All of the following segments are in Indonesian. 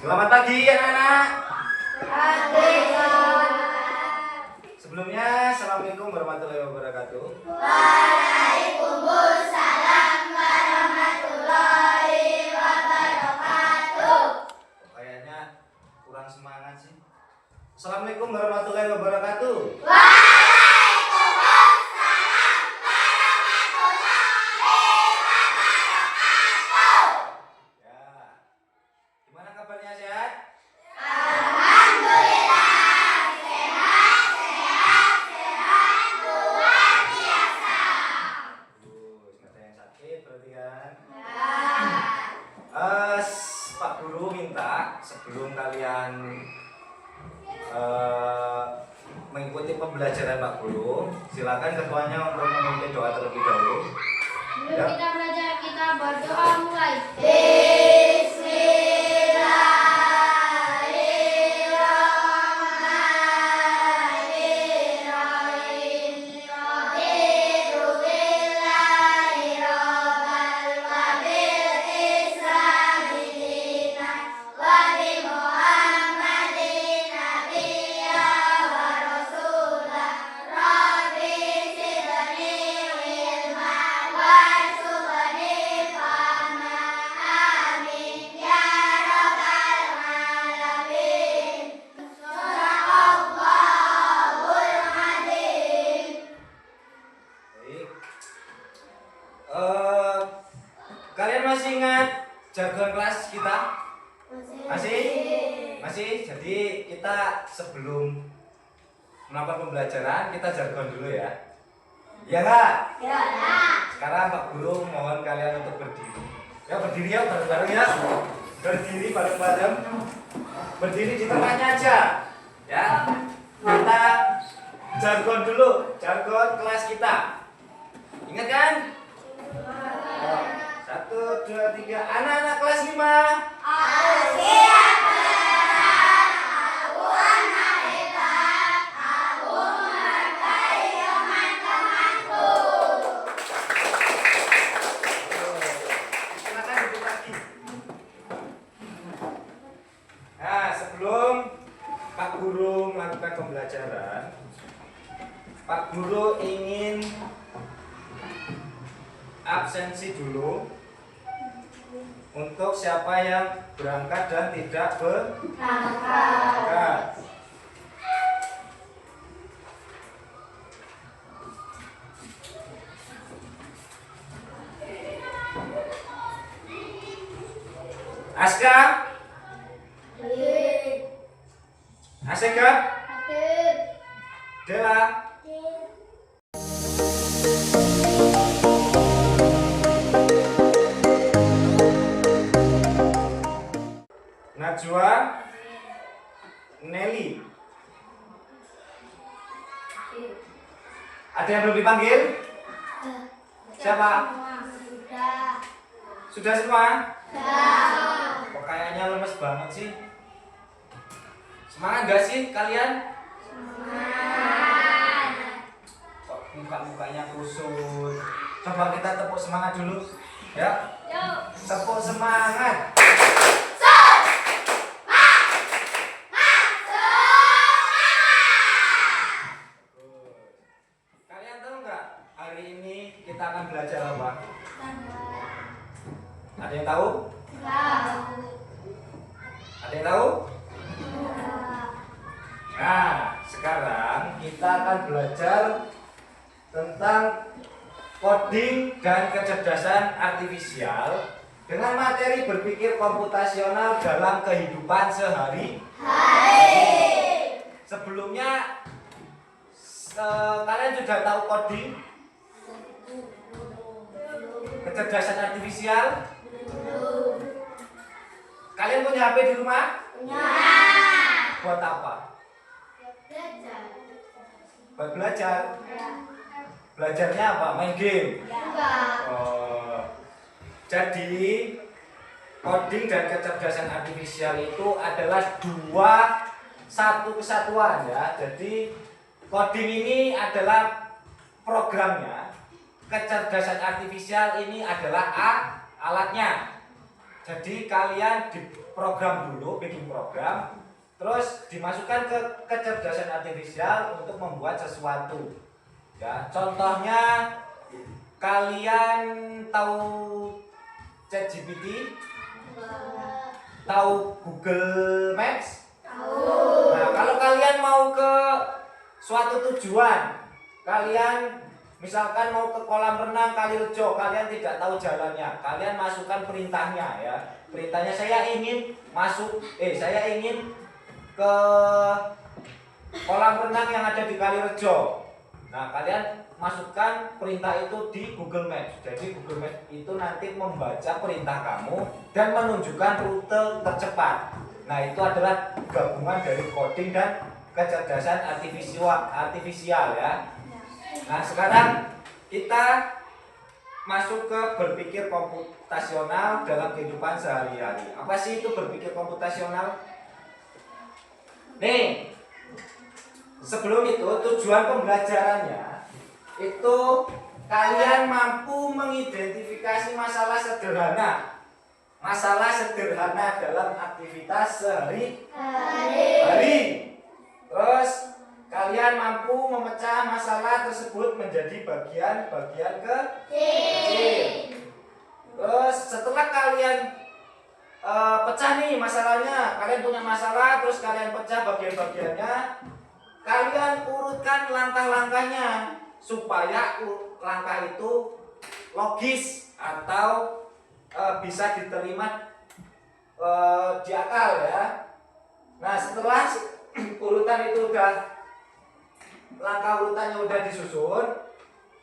Selamat pagi anak-anak. Pagi. Sebelumnya, Assalamualaikum warahmatullahi wabarakatuh. Waalaikumsalam warahmatullahi wabarakatuh. Kayaknya kurang semangat sih. Assalamualaikum warahmatullahi wabarakatuh. Waalaikumsalam warahmatullahi wabarakatuh. Ya. Gimana kabarnya, sehat? Alhamdulillah, sehat luar biasa. Bagus, nggak ada yang sakit berarti kan? Ya. Pak Guru minta sebelum kalian mengikuti pembelajaran Pak Guru, silakan ketuanya untuk memimpin doa terlebih dahulu. Sebelum kita belajar, kita berdoa mulai. Kalian masih ingat jargon kelas kita? Masih? Masih? Jadi kita sebelum melakukan pembelajaran kita jargon dulu ya. Ya nggak? Ya. Sekarang Pak Guru mohon kalian untuk berdiri. Ya berdiri ya bareng-bareng ya. Berdiri bareng-bareng. Berdiri di tengahnya aja. Ya. Kita jargon dulu, jargon kelas kita. Ingat kan? 1, 2, 3. Anak-anak kelas 5. Silakan duduk lagi. Nah, sebelum Pak Guru melakukan pembelajaran, Pak Guru ingin absensi dulu untuk siapa yang berangkat dan tidak berangkat. Aska, Aseka, Dela, Najwa, Nelly. Ada yang belum dipanggil? Siapa? Sudah semua? Kok kayaknya lemes banget sih? Semangat gak sih kalian? Kok muka-mukanya kusut? Coba kita tepuk semangat dulu. Ya. Tepuk semangat. Kalian tahu nggak hari ini kita akan belajar apa? Ada yang tahu? Ada yang tahu? Nah, sekarang kita akan belajar tentang coding dan kecerdasan artifisial dengan materi berpikir komputasional dalam kehidupan sehari-hari. Sebelumnya kalian sudah tahu coding, kecerdasan artifisial? Kalian punya HP di rumah? Buat apa? Buat belajar. Belajarnya apa? Main game. Jadi coding dan kecerdasan artifisial itu adalah satu kesatuan ya. Jadi coding ini adalah programnya, kecerdasan artifisial ini adalah alatnya. Jadi kalian diprogram dulu, bikin program, terus dimasukkan ke kecerdasan artifisial untuk membuat sesuatu. Ya, contohnya kalian tahu ChatGPT, tahu Google Maps? Nah, kalau kalian mau ke suatu tujuan, kalian misalkan mau ke kolam renang Kalirejo, kalian tidak tahu jalannya, kalian masukkan perintahnya ya. Perintahnya saya ingin ke kolam renang yang ada di Kalirejo. Nah, kalian masukkan perintah itu di Google Maps. Jadi Google Maps itu nanti membaca perintah kamu dan menunjukkan rute tercepat. Nah, itu adalah gabungan dari coding dan kecerdasan artifisial ya. Nah, sekarang kita masuk ke berpikir komputasional dalam kehidupan sehari-hari. Apa sih itu berpikir komputasional? Nih, sebelum itu tujuan pembelajarannya itu kalian mampu mengidentifikasi masalah sederhana dalam aktivitas sehari-hari. Terus kalian mampu memecah masalah tersebut menjadi bagian-bagian kecil. Terus setelah kalian pecah nih masalahnya, kalian punya masalah, terus kalian pecah bagian-bagiannya, kalian urutkan langkah-langkahnya supaya langkah itu logis atau bisa diterima di akal ya. Nah, setelah urutan itu langkah urutannya udah disusun,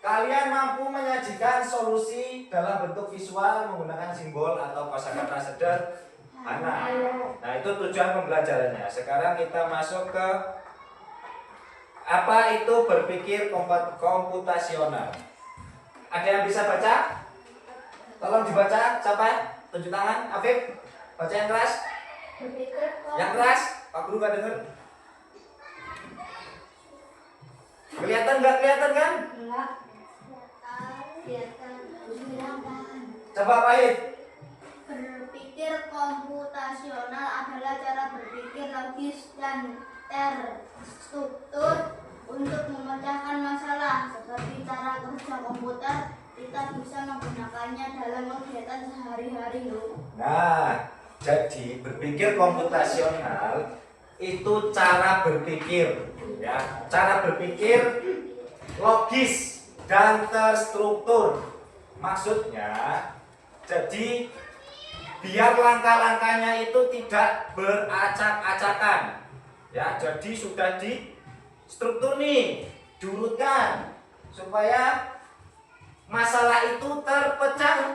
kalian mampu menyajikan solusi dalam bentuk visual menggunakan simbol atau kosakata sederhana. Nah, itu tujuan pembelajarannya. Sekarang kita masuk ke apa itu berpikir komputasional. Ada yang bisa baca? Tolong dibaca. Siapa? Tunjuk tangan. Afif, baca yang keras. Yang keras. Pak Guru nggak dengar. Kelihatan nggak? Kelihatan kan? Coba Pahit. Berpikir komputasional adalah cara berpikir logis dan terstruktur untuk memecahkan masalah. Seperti cara kerja komputer, kita bisa menggunakannya dalam kegiatan sehari-hari loh. Nah, jadi berpikir komputasional itu cara berpikir ya, cara berpikir logis dan terstruktur. Maksudnya, jadi biar langkah-langkahnya itu tidak beracak-acakan. Ya, jadi sudah di struktur nih, diurutkan supaya masalah itu terpecahkan.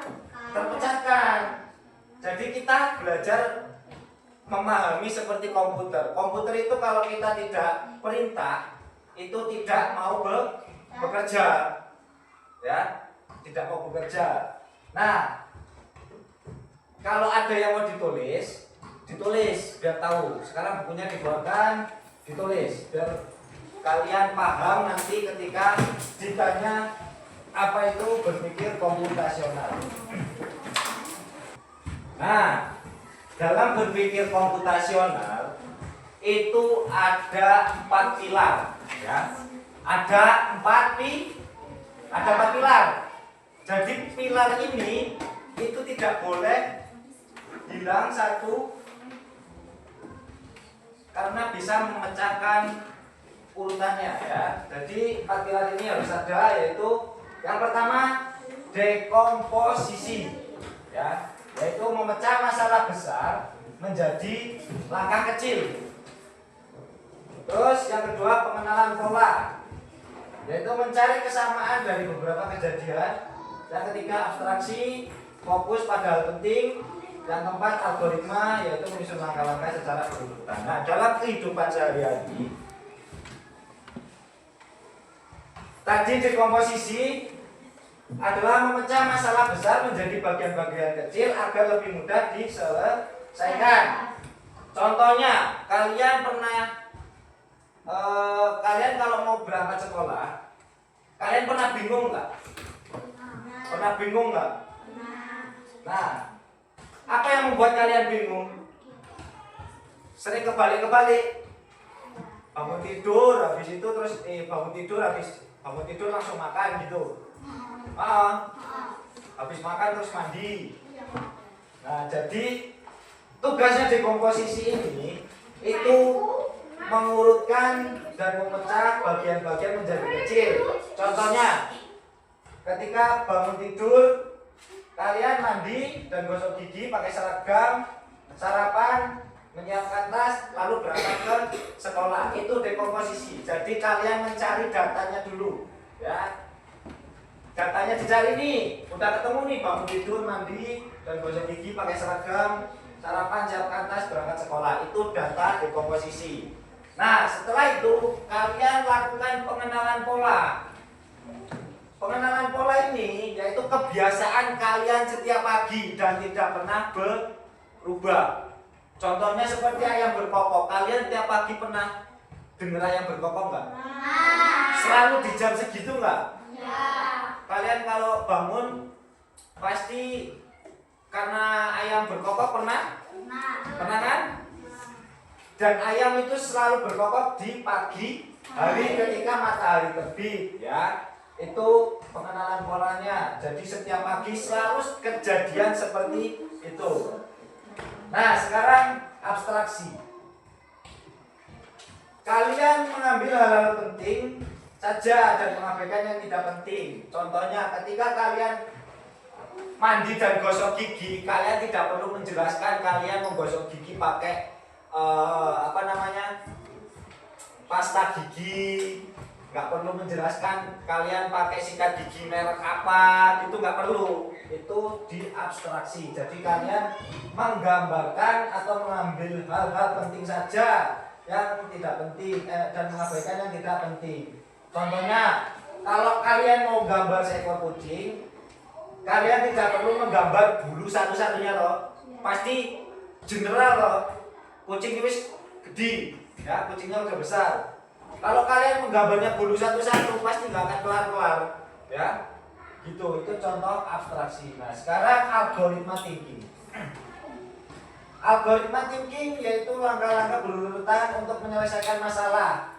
Jadi kita belajar memahami seperti komputer. Komputer itu kalau kita tidak perintah, itu tidak mau bekerja. Ya, tidak mau bekerja. Nah, kalau ada yang mau ditulis biar tahu. Sekarang bukunya dibuatkan, ditulis biar kalian paham nanti ketika ditanya apa itu berpikir komputasional. Nah, dalam berpikir komputasional itu ada 4 pilar ya. Ada 4 pilar. Jadi pilar ini itu tidak boleh hilang satu karena bisa memecahkan urutannya ya. Jadi 4 pilar ini harus ada, yaitu yang pertama dekomposisi ya, yaitu memecah masalah besar menjadi langkah kecil. Terus yang kedua pengenalan pola, yaitu mencari kesamaan dari beberapa kejadian. Yang ketiga abstraksi, fokus pada hal penting. Yang keempat algoritma, yaitu menyusun langkah-langkah secara berurutan. Nah, dalam kehidupan sehari-hari tadi dekomposisi adalah memecah masalah besar menjadi bagian-bagian kecil agar lebih mudah diselesaikan. Contohnya, kalian kalau mau berangkat sekolah, kalian pernah bingung nggak? Pernah bingung nggak? Nah, Apa yang membuat kalian bingung? Sering kebalik-kebalik. Bangun tidur, habis itu terus bangun tidur langsung makan gitu. Habis makan terus mandi. Nah, jadi tugasnya dekomposisi ini itu mengurutkan dan memecah bagian-bagian menjadi kecil. Contohnya, ketika bangun tidur, kalian mandi dan gosok gigi pakai seragam, sarapan, menyiapkan tas, lalu berangkat ke sekolah. Itu dekomposisi. Jadi kalian mencari datanya dulu, ya. Datanya dicari nih, udah ketemu nih, bangun tidur, mandi, dan gosok gigi pakai seragam, sarapan, siapkan tas, berangkat sekolah. Itu data dekomposisi. Nah, setelah itu kalian lakukan pengenalan pola. Pengenalan pola ini yaitu kebiasaan kalian setiap pagi dan tidak pernah berubah. Contohnya seperti ayam berkokok. Kalian tiap pagi pernah dengar ayam berkokok nggak? Selalu di jam segitu nggak? Kalian kalau bangun pasti karena ayam berkokok pernah? Pernah kan? Dan ayam itu selalu berkokok di pagi hari ketika matahari terbit, ya. Itu pengenalan polanya. Jadi setiap pagi selalu kejadian seperti itu. Nah, sekarang abstraksi. Kalian mengambil hal-hal penting saja dan mengabaikan yang tidak penting. Contohnya, ketika kalian mandi dan gosok gigi, kalian tidak perlu menjelaskan kalian menggosok gigi pakai pasta gigi. Nggak perlu menjelaskan kalian pakai sikat gigi merek apa, itu nggak perlu. Itu diabstraksi. Jadi kalian menggambarkan atau mengambil hal-hal penting saja yang tidak penting dan mengabaikan yang tidak penting. Contohnya, kalau kalian mau gambar seekor kucing, kalian tidak perlu menggambar bulu satu-satunya loh. Pasti general loh. Kucing itu gede, ya, kucingnya udah besar. Kalau kalian menggambarnya bulu satu-satu pasti nggak akan kelar-kelar, ya. Gitu, itu contoh abstraksi. Nah, sekarang algoritma thinking. Algoritma thinking yaitu langkah-langkah berurutan untuk menyelesaikan masalah.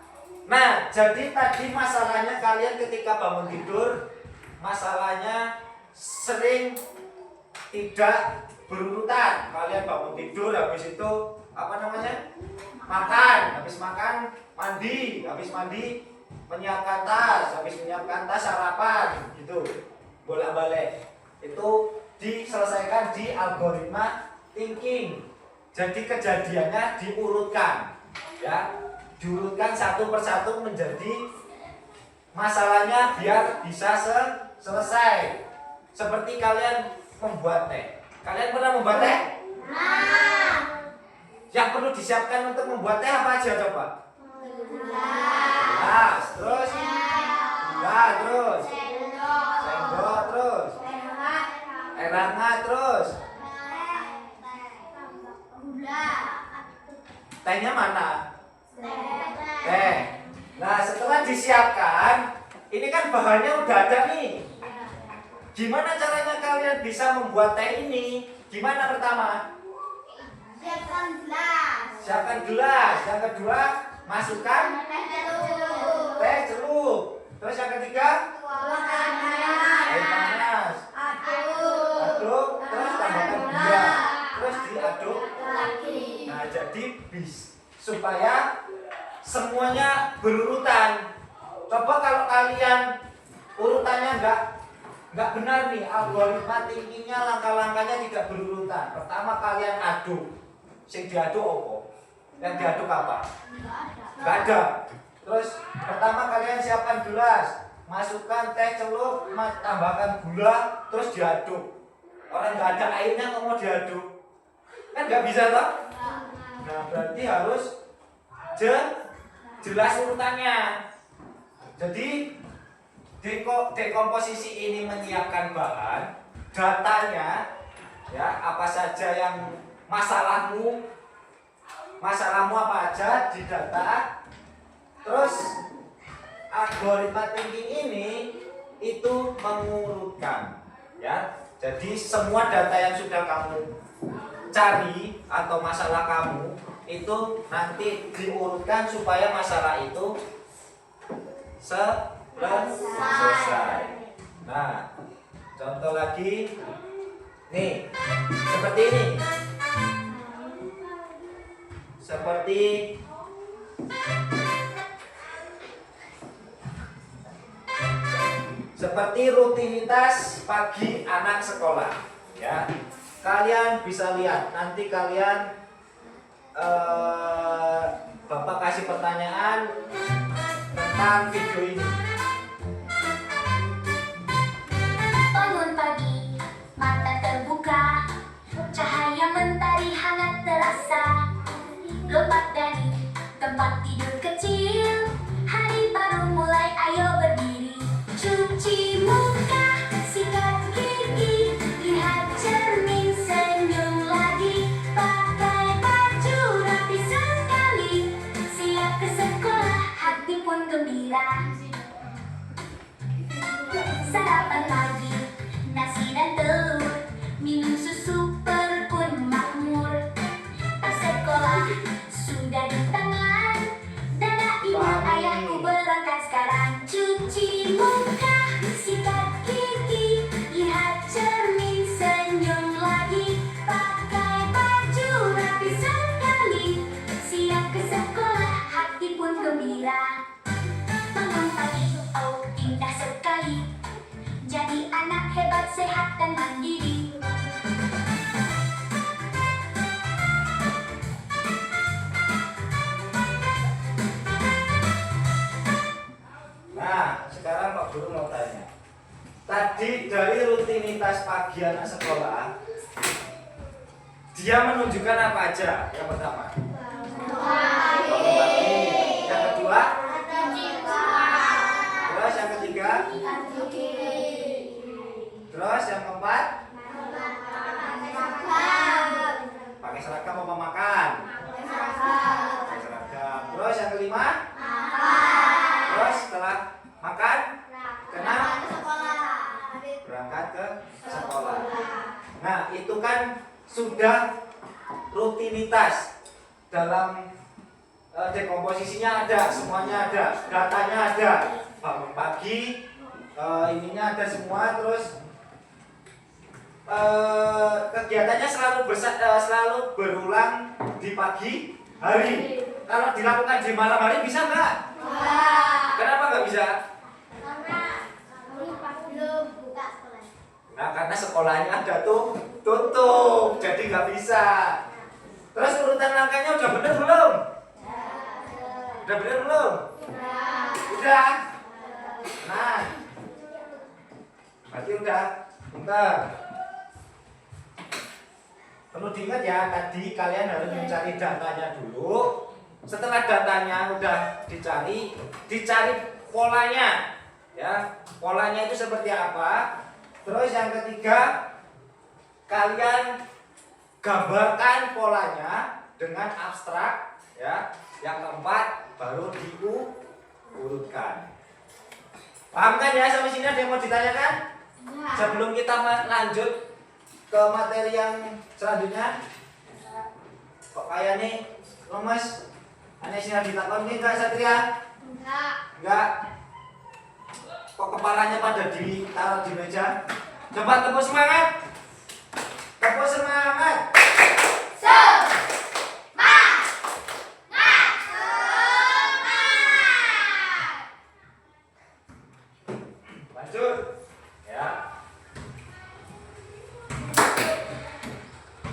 Nah, jadi tadi masalahnya kalian ketika bangun tidur, masalahnya sering tidak berurutan. Kalian bangun tidur, habis itu makan, habis makan mandi, habis mandi menyiapkan tas, habis menyiapkan tas sarapan, gitu, bolak-balik. Itu diselesaikan di algoritma thinking. Jadi kejadiannya diurutkan, ya, diurutkan satu persatu menjadi masalahnya biar bisa selesai. Seperti kalian membuat teh. Kalian pernah membuat teh? Yang perlu disiapkan untuk membuat teh apa aja coba? Gelas, terus gula, terus sendok, terus air hangat, terus tehnya mana? Teh. Nah, setelah disiapkan, ini kan bahannya udah ada nih. Gimana caranya kalian bisa membuat teh ini? Gimana pertama? Siapkan gelas. Yang kedua, masukkan teh celup. Terus yang ketiga, air panas. Aduk, terus tambahkan gula. Terus diaduk. Nah, jadi supaya semuanya berurutan. Coba kalau kalian urutannya enggak benar nih, algoritma thinkingnya langkah-langkahnya tidak berurutan. Pertama kalian aduk. Sing diaduk apa? Yang diaduk apa? Enggak ada. Terus pertama kalian siapkan gelas, masukkan teh celup, tambahkan gula, terus diaduk. Orang enggak ada airnya kok mau diaduk? Kan enggak bisa toh? Nah, berarti harus jelas urutannya. Jadi dekomposisi ini menyiapkan bahan, datanya, ya, apa saja yang masalahmu apa aja di data. Terus algoritma thinking ini itu mengurutkan, ya. Jadi semua data yang sudah kamu cari atau masalah kamu itu nanti diurutkan supaya masalah itu selesai. Nah, contoh lagi nih, seperti ini. Seperti rutinitas pagi anak sekolah, ya. Kalian bisa lihat nanti kalian Bapak kasih pertanyaan tentang video ini. Bangun pagi, mata terbuka, cahaya mentari hangat terasa. Lompat dari tempat tidur kecil, hari baru mulai, ayo berdiri. Cuci muka, sikat gigi, lihat cermin, senyum lagi. Pakai baju rapi sekali, siap ke sekolah, hati pun gembira. Sarapan pagi, nasi dan telur, minum susu perut pun makmur. Tas sekolah sudah di tangan, dada ibu ayahku berangkat sekarang. Cuci muka, sikat gigi, lihat cermin, senyum lagi. Pakai baju rapi sekali, siap ke sekolah, hati pun gembira. Bangun pagi, oh indah sekali, jadi anak hebat, sehat dan mandiri. Nah, sekarang Pak Guru mau tanya. Tadi dari rutinitas pagi anak sekolah, dia menunjukkan apa aja? Yang pertama, bangun pagi. Yang kedua, terus yang ketiga, terus yang keempat, pakai seragam apa makan? Pakai seragam. Terus yang kelima, terus setelah makan, berangkat ke sekolah. Nah, itu kan sudah rutinitas. Dalam dekomposisinya ada, semuanya ada, datanya ada. Bangun pagi, ininya ada semua, terus kegiatannya selalu berulang di pagi hari. Kalau dilakukan di malam hari bisa nggak? Kenapa nggak bisa? Nah, karena sekolahnya ada tutup, jadi nggak bisa. Terus urutan langkahnya udah bener belum? Udah bener belum? Udah. Nah, berarti udah. Bentar. Perlu diingat ya, tadi kalian harus mencari datanya dulu. Setelah datanya udah dicari polanya. Ya, polanya itu seperti apa? Terus yang ketiga, kalian gambarkan polanya dengan abstrak, ya. Yang keempat baru diurutkan. Paham kan ya sampai sini? Ada yang mau ditanyakan? Sebelum kita lanjut ke materi yang selanjutnya. Kok kayak nih lemes? Aneh sini ditakon nih enggak Satria? Enggak. Kok kepalanya pada ditaruh di meja? Coba tepuk semangat. Tepuk semangat. Lanjut. Ya.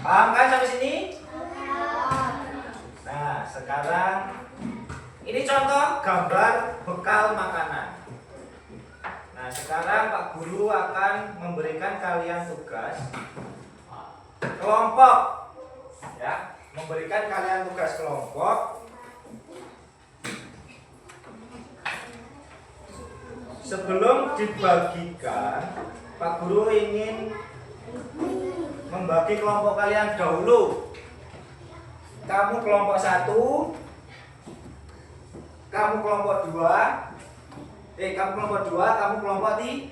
Paham kan sampai sini? Nah, sekarang ini contoh gambar bekal makanan. Nah, sekarang Pak Guru akan memberikan kalian tugas kelompok, ya, memberikan kalian tugas kelompok. Sebelum dibagikan, Pak Guru ingin membagi kelompok kalian dahulu. Kamu kelompok 1, kamu kelompok 2. Kamu kelompok 2, kamu kelompok 3.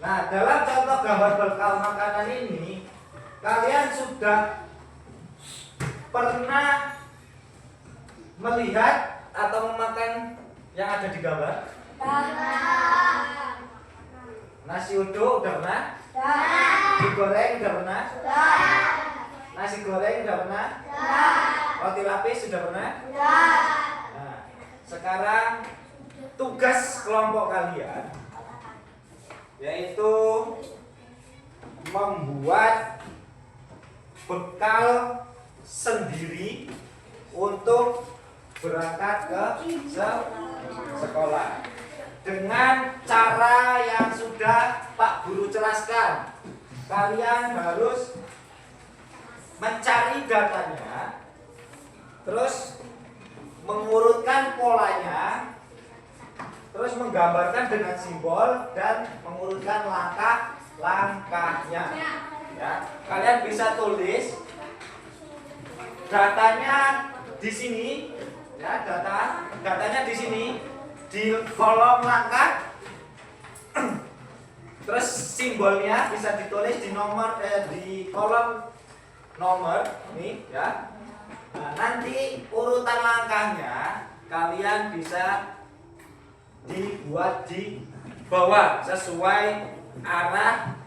Nah, dalam contoh gambar bekal makanan ini, kalian sudah pernah melihat atau memakan yang ada di gambar? Nasi uduk udah pernah? Digoreng udah pernah? Nasi goreng udah pernah? Roti lapis sudah pernah? Nah, sekarang tugas kelompok kalian yaitu membuat bekal sendiri untuk berangkat ke sekolah dengan cara yang sudah Pak Guru jelaskan. Kalian harus mencari datanya, terus mengurutkan polanya, terus menggambarkan dengan simbol dan mengurutkan langkah-langkahnya. Ya, kalian bisa tulis datanya di sini, ya, datanya di sini di kolom langkah. Terus simbolnya bisa ditulis di di kolom nomor nih, ya. Nah, nanti urutan langkahnya kalian bisa dibuat di bawah sesuai arah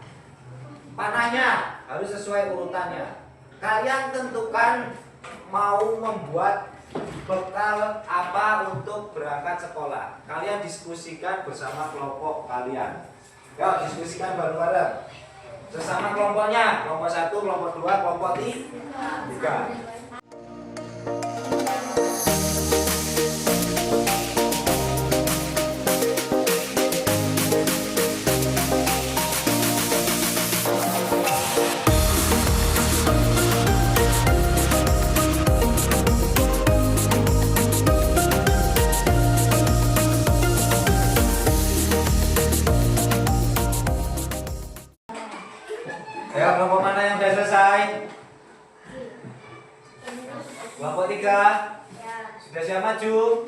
panahnya, harus sesuai urutannya. Kalian tentukan mau membuat bekal apa untuk berangkat sekolah. Kalian diskusikan bersama kelompok kalian. Yuk, diskusikan bareng-bareng sesama kelompoknya, kelompok 1, kelompok 2, kelompok 3. Ya, kelompok mana yang sudah selesai? Kelompok 3 sudah siap maju?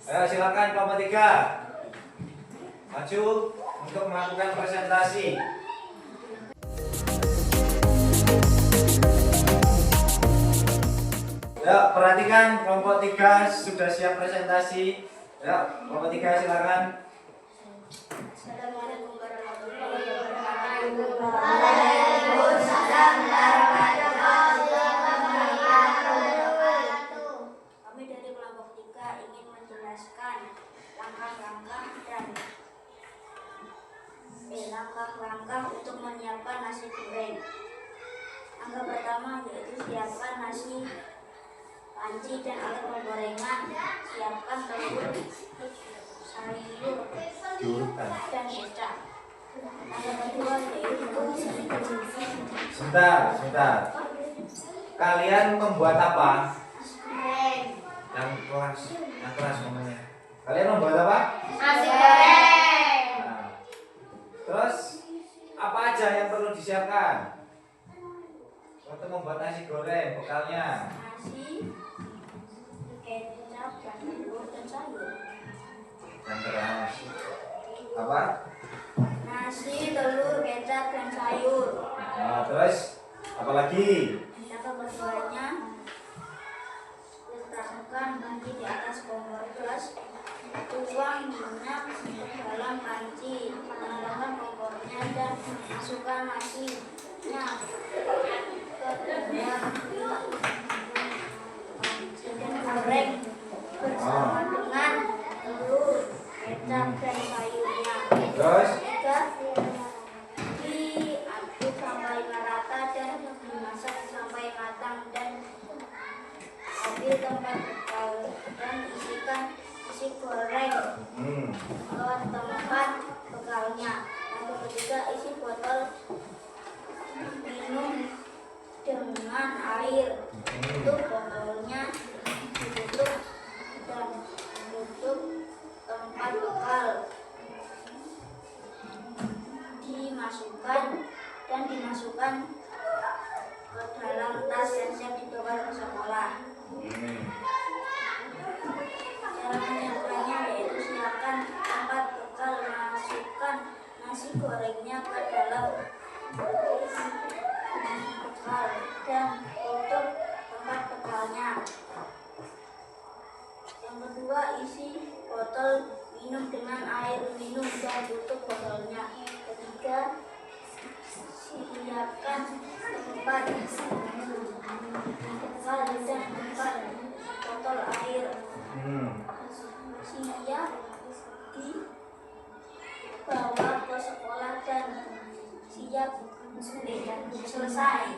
Ayo silakan kelompok 3 maju untuk melakukan presentasi. Ya, perhatikan kelompok 3 sudah siap presentasi. Ya, kelompok 3 silakan. Assalamualaikum warahmatullahi wabarakatuh. Kami dari kelompok 3 ingin menjelaskan langkah-langkah untuk menyiapkan nasi goreng. Langkah pertama yaitu siapkan nasi, panci dan alat penggorengan. Siapkan telur, sayur, dan kecap. Langkah kedua yaitu Sebentar. Kalian membuat apa? Yang kelas ngomongnya. Kalian membuat apa? Nasi goreng. Nah, terus apa aja yang perlu disiapkan untuk membuat nasi goreng? Bekalnya nasi, kecap, dan telur dan sayur. yang keras apa? Nasi, telur, kecap, dan sayur. Nah, terus apa lagi? Langkah keduanya, letakkan panci di atas kompor gas. Tuang minyak ke dalam panci, nyalakan kompornya dan masukkan nasinya ke dalam panci dan goreng bersama dengan telur, kecap, dan sayurnya. Terus Diaduk sampai merata dan dimasak sampai matang, dan ambil tempat bekal dan isi goreng ke tempat bekalnya. Yang ketiga, isi botol minum dengan air. Tutup botolnya, ditutup dan tutup tempat bekal. Dimasukkan ke dalam tas yang siap dibawa ke sekolah. Cara menyiapkannya yaitu siapkan tempat bekal, masukkan nasi gorengnya ke dalam Kedua, isi botol minum dengan air minum dan tutup botolnya. Ketiga, siapkan tempat dan tempat botol air. Siap dibawa ke sekolah dan siap selesai.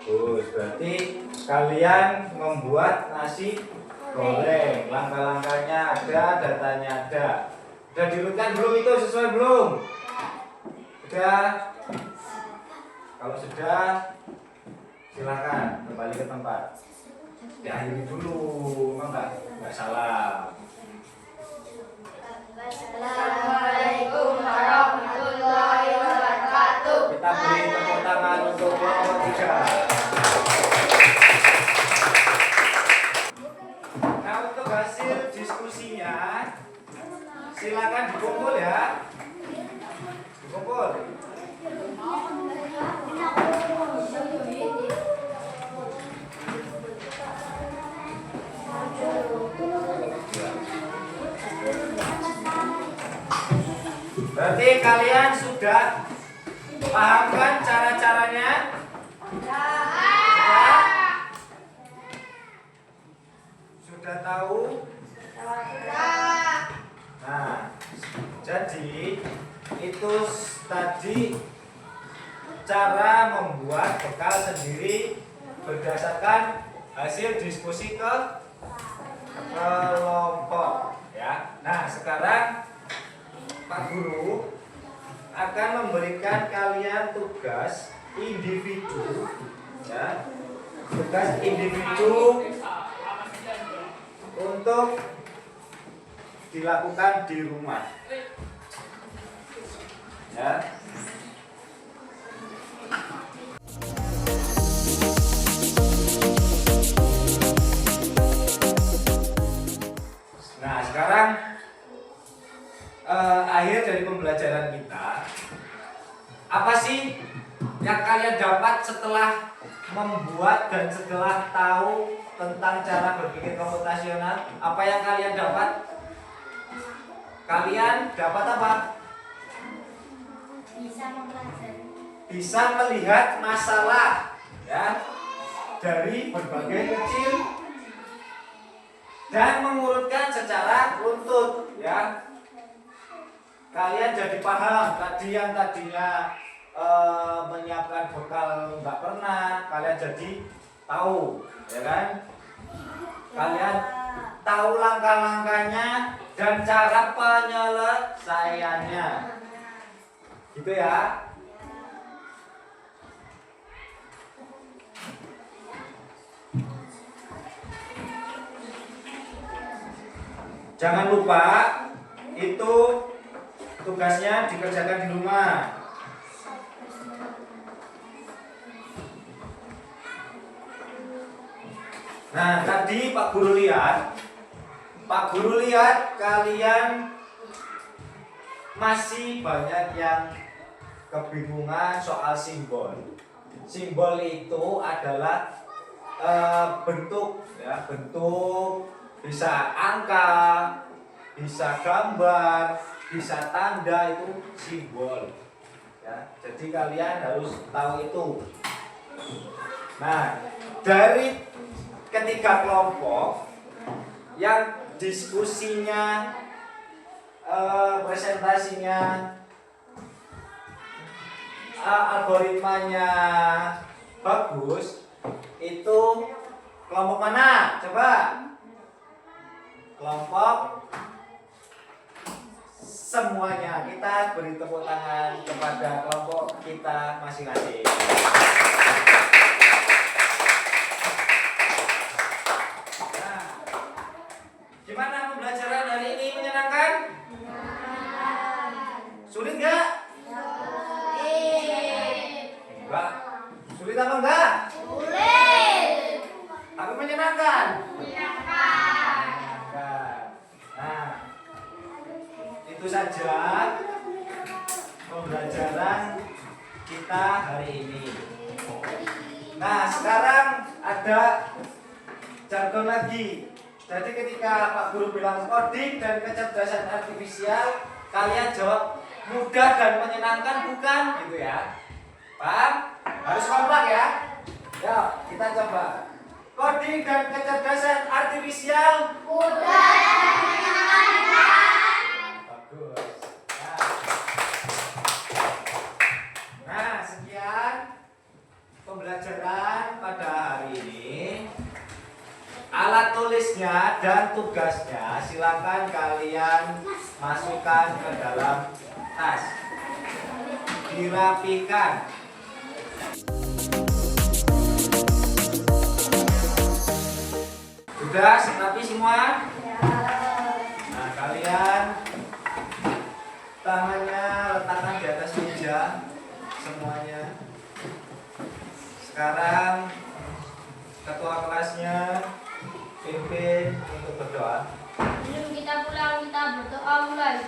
Bagus, berarti kalian membuat nasi goreng. Langkah-langkahnya ada, datanya ada. Sudah diurutkan belum itu sesuai belum? Sudah? Kalau sudah, silakan kembali ke tempat. Diakhiri dulu, memang nggak salah. Assalamualaikum warahmatullahi wabarakatuh. Kita beri tepuk tangan untuk kelompok 3. Nah, untuk hasil diskusinya, silakan dikumpul ya. Dikumpul. Berarti kalian sudah paham kan cara-caranya? Sudah tahu? Nah, jadi itu tadi cara membuat bekal sendiri berdasarkan hasil diskusi ke kelompok ya. Nah, sekarang Pak Guru akan memberikan kalian tugas individu ya. Tugas individu untuk dilakukan di rumah. Ya. Nah, sekarang akhir dari pembelajaran kita, apa sih yang kalian dapat setelah membuat dan setelah tahu tentang cara berpikir komputasional? Apa yang kalian dapat? Kalian dapat apa? Bisa mempelajari. Bisa melihat masalah ya dari berbagai kecil dan mengurutkan secara runtut ya. Kalian jadi paham tadi yang tadinya menyiapkan bekal nggak pernah, kalian jadi tahu ya kan. Kalian tahu langkah-langkahnya dan cara penyelesaiannya gitu ya. Jangan lupa itu tugasnya dikerjakan di rumah. Nah, tadi Pak Guru lihat kalian masih banyak yang kebingungan soal simbol. Simbol itu adalah bentuk ya, bentuk bisa angka, bisa gambar, bisa tanda, itu simbol ya. Jadi kalian harus tahu itu. Nah, dari ketiga kelompok yang diskusinya presentasinya algoritmanya bagus, itu kelompok mana? Coba. Kelompok semuanya. Kita beri tepuk tangan kepada kelompok kita masing-masing. Nah, gimana pembelajaran hari ini? Menyenangkan? Sulit nggak? Enggak. Sulit apa enggak? Sulit. Tapi menyenangkan? Menyenangkan. Nah, itu saja pembelajaran kita hari ini. Nah, sekarang ada jargon lagi. Jadi ketika Pak Guru bilang coding dan kecerdasan artifisial, kalian jawab mudah dan menyenangkan bukan? Gitu ya. Paham? Harus kompak ya. Ya, kita coba. Coding dan kecerdasan artifisial. Bagus. Nah, sekian pembelajaran pada hari ini. Alat tulisnya dan tugasnya silakan kalian masukkan ke dalam tas. Dirapikan. Sudah rapi semua? Nah, kalian tangannya letakkan di atas meja semuanya. Sekarang ketua kelasnya pimpin untuk berdoa. Sebelum kita pulang, kita berdoa mulai.